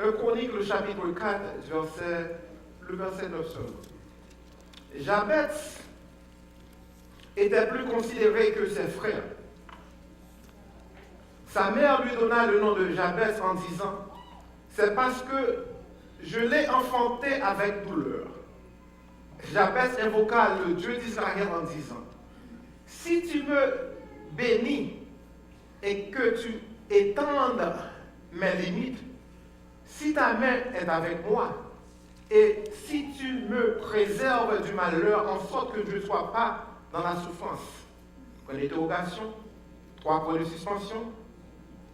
1 Chronique, le chapitre 4, le verset 9 seulement. Jabez était plus considéré que ses frères. Sa mère lui donna le nom de Jabez en disant « C'est parce que je l'ai enfanté avec douleur. » Jabez invoqua le Dieu d'Israël en disant « Si tu me bénis et que tu étendes mes limites, si ta main est avec moi, et si tu me préserves du malheur, en sorte que je ne sois pas dans la souffrance. » Point d'interrogation, 3 points de suspension.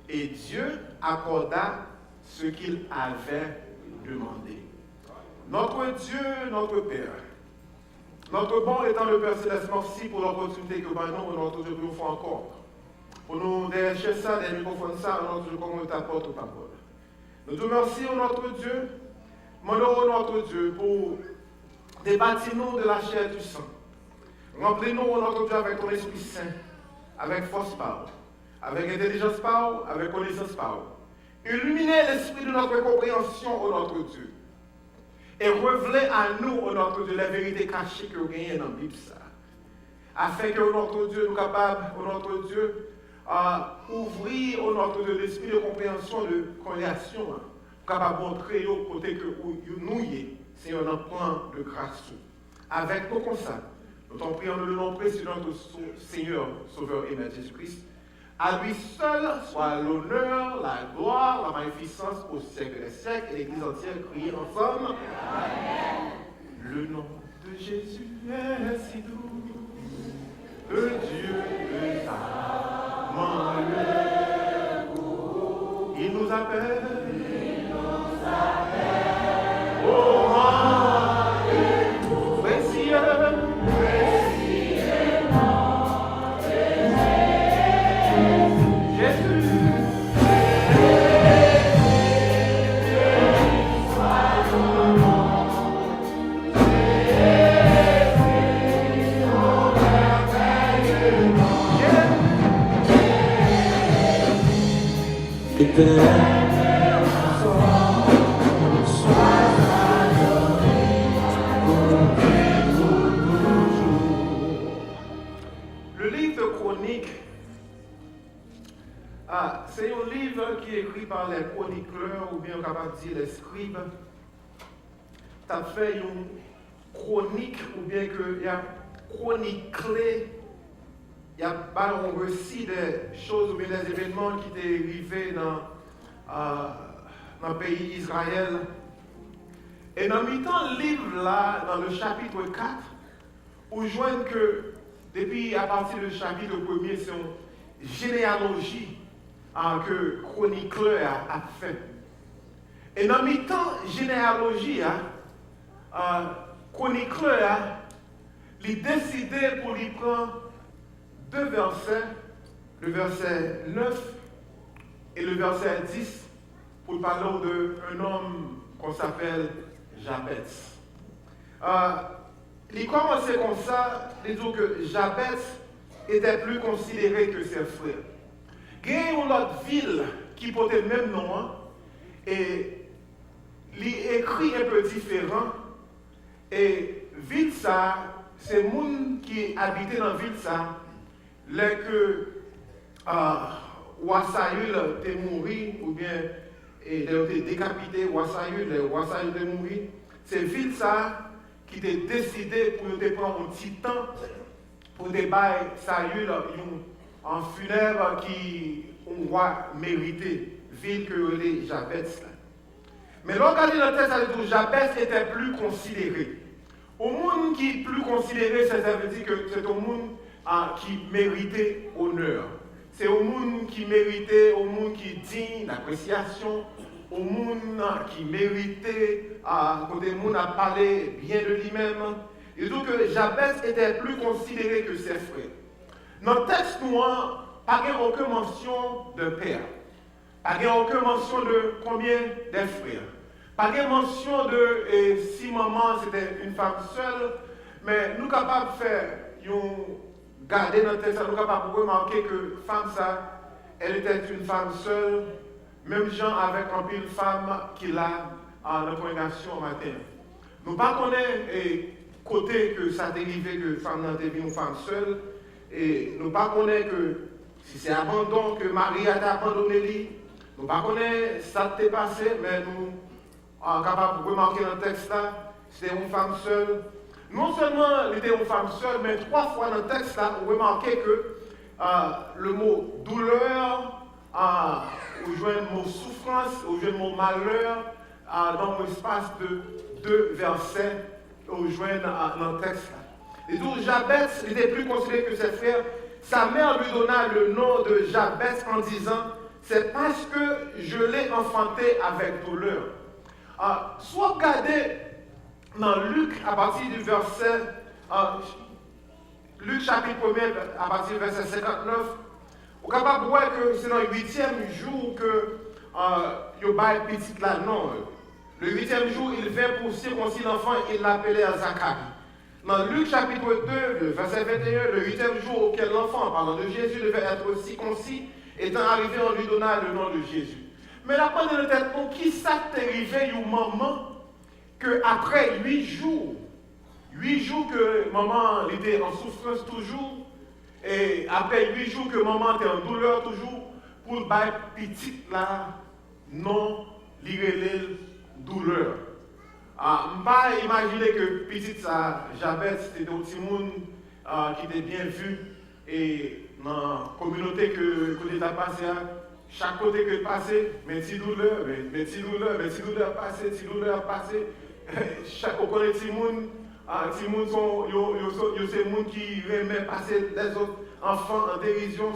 Et Dieu accorda ce qu'il avait demandé. Notre Dieu, notre Père, notre bon étant le Père Céleste, merci pour l'opportunité que nous, notre Dieu, nous faisons encore. Pour nous décher ça, des microphones ça, notre Dieu, comme on t'apporte aux paroles. Nous te remercions, notre Dieu, notre Dieu, pour débattre nous de la chair et du sang. Remplis-nous, notre Dieu, avec ton Esprit Saint, avec force power, avec intelligence power, avec connaissance power. Illuminez l'esprit de notre compréhension, ô notre Dieu. Et révélez à nous, ô notre Dieu, les vérités cachées que vous gagnez dans la Bible. Afin que, ô notre Dieu, nous capables, ô notre Dieu, ouvrir, ô notre Dieu, l'esprit de compréhension, de création, capable de montrer au côté que nous y est, c'est un emprunt de grâce. Avec nos consacres, nous t'en prions le nom précieux de notre Seigneur, Sauveur et Maître Jésus-Christ. À lui seul soit l'honneur, la gloire, la magnificence au siècle des siècles, et l'Église entière crie ensemble. Amen. Le nom de Jésus est si doux, le Dieu de âme le goût. Il nous appelle. Oh, rendez-vous précieux. Le livre de Chroniques, c'est un livre qui est écrit par les chroniqueurs, ou bien on capable de dire les scribes. Tu as fait une chronique, ou bien qu'il y a chroniclé, il y a un récit des choses, ou bien des événements qui étaient arrivés dans le pays d'Israël. Et dans le mi-temps livre là, dans le chapitre 4, on voit que depuis à partir du chapitre 1er, c'est une généalogie que chroniqueur a fait. Et dans le mi-temps généalogie, chroniqueur a décidé pour lui prendre 2 versets, le verset 9 et le verset 10, pour parler d'un homme qu'on s'appelle Jabez. Il commençait comme ça, il dit que Jabez était plus considéré que ses frères. Il y a une autre ville qui portait le même nom, et il écrit un peu différent. Et ville ça, c'est les gens qui habitaient dans la ville ça, là que Roi Saül était mort, ou bien il était décapité, Roi Saül était mort. C'est ville ça qui était décidé pour te prendre un petit temps pour débattre Saül en funèbre qui on roi mérité, ville que les Jabez. Mais regardez dans le texte, ça veut dire Jabez était plus considéré. Au monde qui est plus considéré, ça veut dire que c'est au monde qui méritait honneur. C'est au monde qui méritait, au monde qui digne d'appréciation, au monde qui méritait, quand le monde a parlé bien de lui-même. Et donc Jabez était plus considéré que ses frères. Dans le texte noir, pas aucune mention de père, pas aucune mention de combien de frères, pas mention de si maman c'était une femme seule, mais nous sommes capables de faire, garder dans le texte, nous sommes capables de remarquer que femme ça, elle était une femme seule, même gens avec un pile femme qui a dans la congrégation matin. Nous ne connaissons pas côté que ça dérivé que femme n'a été une femme seule. Et nous ne connaissons que si c'est abandon que Marie a abandonné lui. Nous ne connaissons ça t'est passé, mais nous sommes capables de remarquer dans le texte là, c'était une femme seule. Non seulement elle était une femme seule, mais 3 fois dans le texte là, on remarquait que le mot douleur, ou le mot souffrance, ou le mot malheur, dans l'espace de 2 versets, on dans le texte là. Et donc Jabez n'était plus considéré que ses frères. Sa mère lui donna le nom de Jabez en disant, c'est parce que je l'ai enfanté avec douleur. Soit regardez dans Luc à partir du verset, Luc chapitre 1 à partir du verset 59, on est capable de voir que c'est dans le 8e jour que il y a petit là, non. Le 8e jour, il vint pour circoncire l'enfant et il l'appelait Zacharie. Dans Luc chapitre 2, le verset 21, le 8e jour auquel l'enfant, parlant de Jésus, devait être circoncis, étant arrivé, on lui donna le nom de Jésus. Mais la première de tête, qui ça t'est arrivé au moment qu'après 8 jours que maman était en souffrance toujours, et après 8 jours que maman était en douleur toujours, pour le bail petit là, non, l'irélève douleur. Je ne peux pas imaginer que petit ça, Jabez, c'était un petit monde qui était bien vu, et dans la communauté que l'État passé, chaque côté que passé, mais si douleur, mais si douleur passé, on connaît petit monde, c'est des gens qui remet passer les autres enfants en dérision.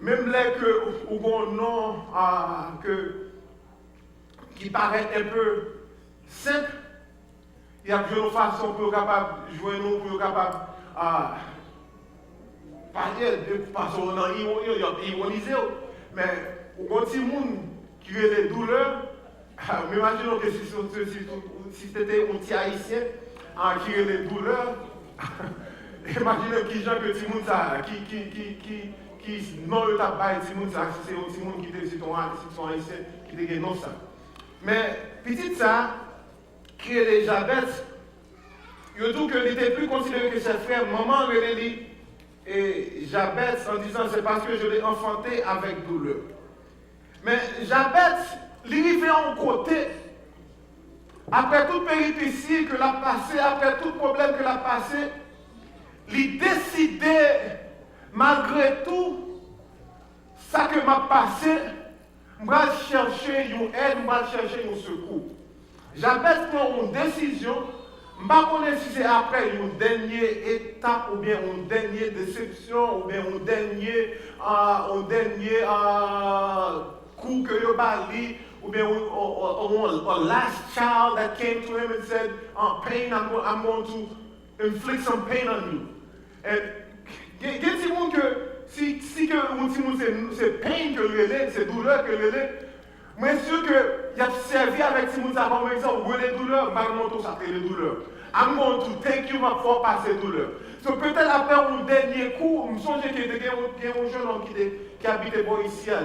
Même là que on nom qui paraît un peu simple, il y a une façon pour capable jouer nous, pour capable parler de façon ironisée. Mais au petit monde qui a des douleurs, imaginons que si c'était un petit haïtien qui a des douleurs, imaginez qui gens que petit monde ça, qui non le tabac petit monde ça, si c'est un petit monde qui était son haïtien qui était non ça. Mais petit ça, qui est les Jabez, il dit qu'il n'était plus considéré que ses frères, maman relève et Jabez en disant c'est parce que je l'ai enfanté avec douleur. Mais Jabez, il arrivait en côté, après toute péripétie que l'a passé, après tout problème que l'a passé, il décidait, malgré tout, ça que m'a passé, je vais chercher une aide, je vais chercher un secours. Jabez prend une décision. Je ne sais pas si c'est après une dernière étape, ou bien une dernière déception, ou bien un dernier coup que you bali, ou bien a last child that came to him and said, pain, I'm going to inflict some pain on you. Et il y a des gens que si c'est pain que le c'est douleur que le moi, je suis sûr qu'il a servi avec Simon avant, par exemple, où les douleurs, malgré ça fait les douleurs. I'm going to thank you for passer les douleurs. So, peut-être après un dernier coup, je me souviens qu'il y a un jeune homme qui habitait ici, là,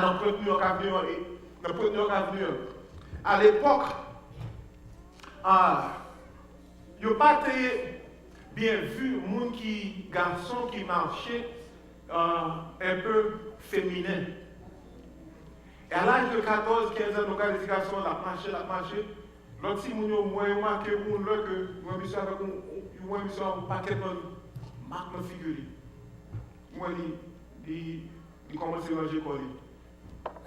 dans le New York Avenue. À l'époque, il n'y a pas été bien vu, un garçon qui marchait un peu féminin. Et à l'âge de 14-15 ans, nous avons des garçons, la marché. L'autre, si nous avons remarqué que nous avons un paquet de marques de figurines. Moi, il commence à manger quoi.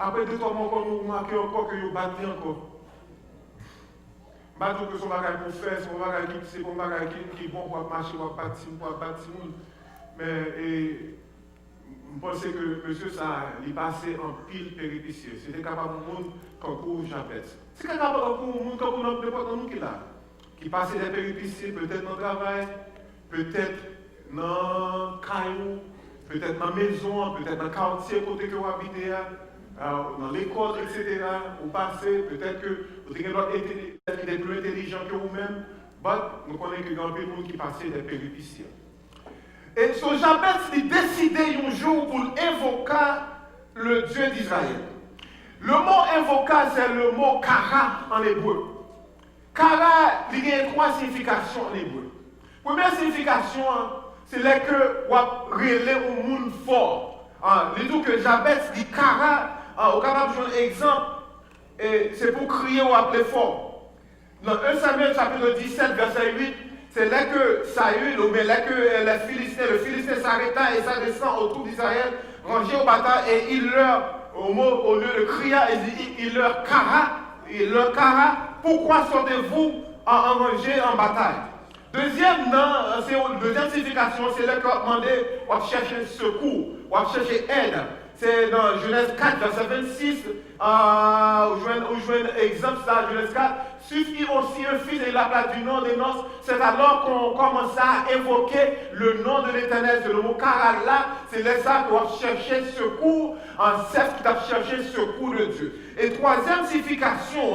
Après 2-3 mois, nous remarquons encore que nous battons encore. Battons que son bagage pour faire, son bagage c'est bon bagage qui est bon pour marcher, pour bâtir. Mais je pense que monsieur ça, il passait en pile péripétie. C'était capable de monde comme pour Jabez. C'est capable de monde comme n'importe nous qui passait des péripéties, peut-être dans le travail, peut-être dans le caillou, peut-être dans la maison, peut-être dans le quartier côté que vous habitez, dans l'école, etc. Vous passez, peut-être que vous avez d'autres qui sont plus intelligents que vous-même, mais nous connaissons qu'il y a un peu de monde qui passait des péripéties. Et ce Jabez, il décidait un jour pour invoquer le Dieu d'Israël. Le mot invocal, c'est le mot kara en hébreu. Kara, il y a trois significations en hébreu. Première signification, c'est là que on relève au monde fort. Les tout que Jabez dit kara, au capable de donner un exemple, c'est pour crier ou appeler fort. Dans 1 Samuel chapitre 17, verset 8, c'est là que Saül, ou bien là que le Philistin s'arrêta et s'adressant aux troupes d'Israël, rangés aux batailles, et il leur, au lieu de crier, il leur cara, pourquoi sortez-vous en rangée en bataille? Deuxième signification, c'est là qu'on demandait, on chercher secours, on chercher aide. C'est dans Genèse 4, verset 26, où je vois un exemple, ça, Genèse 4. Suffit aussi un fils et la place du nom des noces. C'est alors qu'on commence à évoquer le nom de l'Éternel. C'est le mot kara là, c'est là ça qu'on va chercher secours, en cerf qui va chercher secours de Dieu. Et troisième signification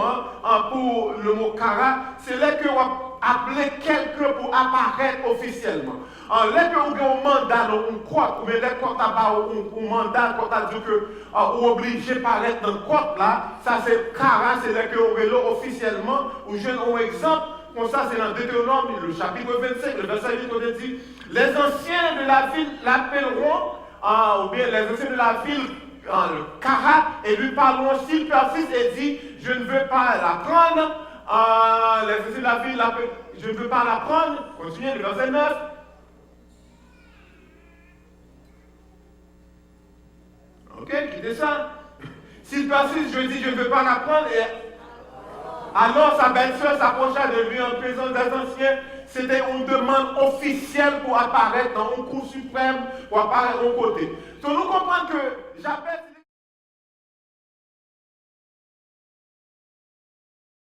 pour le mot kara, c'est là qu'on va appeler quelqu'un pour apparaître officiellement. Là que vous avez un mandat dans une cour, ou bien là quand vous avez un mandat, quand vous avez dit que vous êtes obligé d'apparaître dans le cour là, ça c'est kara, c'est là que vous avez officiellement. Ou je donne un exemple, comme ça c'est dans Deutéronome, le chapitre 25, le verset 8, on dit, les anciens de la ville l'appelleront, ou bien les anciens de la ville, le kara, et lui parleront, s'il persiste et dit, je ne veux pas la prendre, les anciens de la ville l'appellent, je ne veux pas la prendre, continuez le verset 9. Ok, quittez ça. S'il persiste, je dis, je ne veux pas la prendre, et alors sa belle-sœur s'approcha de lui en présence des anciens. C'était une demande officielle pour apparaître dans un cours suprême, pour apparaître aux côtés. Donc nous comprenons que Jabez